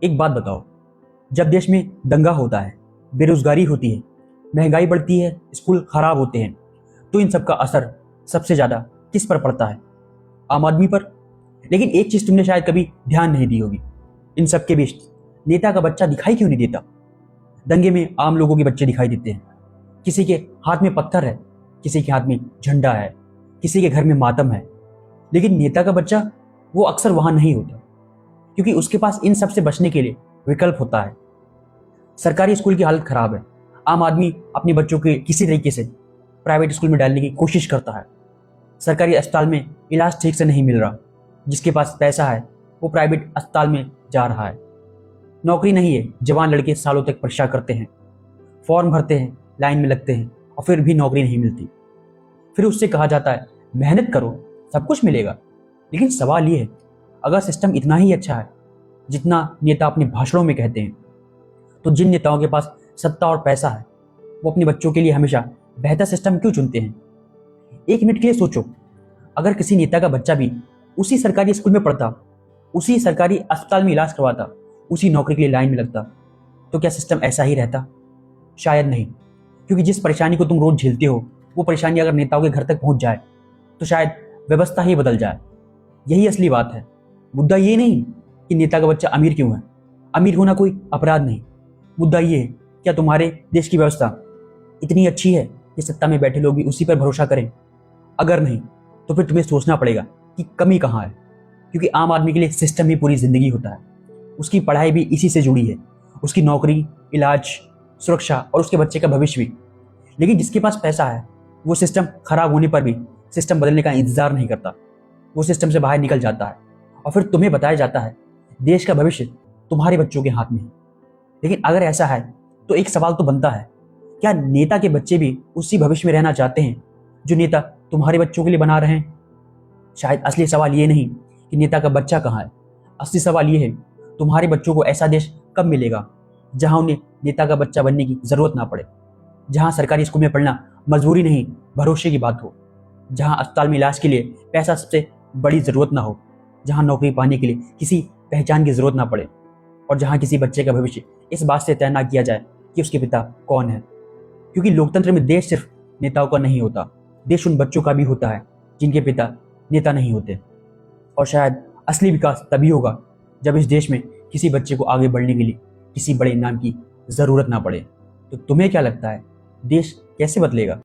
एक बात बताओ, जब देश में दंगा होता है, बेरोजगारी होती है, महंगाई बढ़ती है, स्कूल खराब होते हैं, तो इन सब का असर सबसे ज्यादा किस पर पड़ता है? आम आदमी पर। लेकिन एक चीज तुमने शायद कभी ध्यान नहीं दी होगी, इन सब के बीच नेता का बच्चा दिखाई क्यों नहीं देता? दंगे में आम लोगों के बच्चे दिखाई देते हैं। किसी के हाथ में पत्थर है, किसी के हाथ में झंडा है, किसी के घर में मातम है, लेकिन नेता का बच्चा वो अक्सर वहां नहीं होता, क्योंकि उसके पास इन सब से बचने के लिए विकल्प होता है। सरकारी स्कूल की हालत खराब है, आम आदमी अपने बच्चों के किसी तरीके से प्राइवेट स्कूल में डालने की कोशिश करता है। सरकारी अस्पताल में इलाज ठीक से नहीं मिल रहा, जिसके पास पैसा है वो प्राइवेट अस्पताल में जा रहा है। नौकरी नहीं है, जवान लड़के सालों तक परीक्षा करते हैं, फॉर्म भरते हैं, लाइन में लगते हैं और फिर भी नौकरी नहीं मिलती। फिर उससे कहा जाता है मेहनत करो, सब कुछ मिलेगा। लेकिन सवाल ये है, अगर सिस्टम इतना ही अच्छा है जितना नेता अपने भाषणों में कहते हैं, तो जिन नेताओं के पास सत्ता और पैसा है वो अपने बच्चों के लिए हमेशा बेहतर सिस्टम क्यों चुनते हैं? एक मिनट के लिए सोचो, अगर किसी नेता का बच्चा भी उसी सरकारी स्कूल में पढ़ता, उसी सरकारी अस्पताल में इलाज करवाता, उसी नौकरी के लिए लाइन में लगता, तो क्या सिस्टम ऐसा ही रहता? शायद नहीं, क्योंकि जिस परेशानी को तुम रोज झेलते हो वो परेशानी अगर नेताओं के घर तक पहुंच जाए तो शायद व्यवस्था ही बदल जाए। यही असली बात है। मुद्दा ये नहीं कि नेता का बच्चा अमीर क्यों है, अमीर होना कोई अपराध नहीं। मुद्दा ये है, क्या तुम्हारे देश की व्यवस्था इतनी अच्छी है कि सत्ता में बैठे लोग भी उसी पर भरोसा करें? अगर नहीं तो फिर तुम्हें सोचना पड़ेगा कि कमी कहाँ है, क्योंकि आम आदमी के लिए सिस्टम ही पूरी जिंदगी होता है। उसकी पढ़ाई भी इसी से जुड़ी है, उसकी नौकरी, इलाज, सुरक्षा और उसके बच्चे का भविष्य भी। लेकिन जिसके पास पैसा है वो सिस्टम खराब होने पर भी सिस्टम बदलने का इंतजार नहीं करता, वो सिस्टम से बाहर निकल जाता है और फिर तुम्हें बताया जाता है देश का भविष्य तुम्हारे बच्चों के हाथ में है। लेकिन अगर ऐसा है तो एक सवाल तो बनता है, क्या नेता के बच्चे भी उसी भविष्य में रहना चाहते हैं जो नेता तुम्हारे बच्चों के लिए बना रहे हैं? शायद असली सवाल ये नहीं कि नेता का बच्चा कहाँ है, असली सवाल ये है तुम्हारे बच्चों को ऐसा देश कब मिलेगा जहां उन्हें नेता का बच्चा बनने की जरूरत ना पड़े, जहां सरकारी स्कूल में पढ़ना मजबूरी नहीं भरोसे की बात हो, जहां अस्पताल में इलाज के लिए पैसा सबसे बड़ी जरूरत ना हो, जहां नौकरी पाने के लिए किसी पहचान की जरूरत ना पड़े, और जहां किसी बच्चे का भविष्य इस बात से तय ना किया जाए कि उसके पिता कौन है। क्योंकि लोकतंत्र में देश सिर्फ नेताओं का नहीं होता, देश उन बच्चों का भी होता है जिनके पिता नेता नहीं होते। और शायद असली विकास तभी होगा जब इस देश में किसी बच्चे को आगे बढ़ने के लिए किसी बड़े इनाम की जरूरत ना पड़े। तो तुम्हें क्या लगता है, देश कैसे बदलेगा?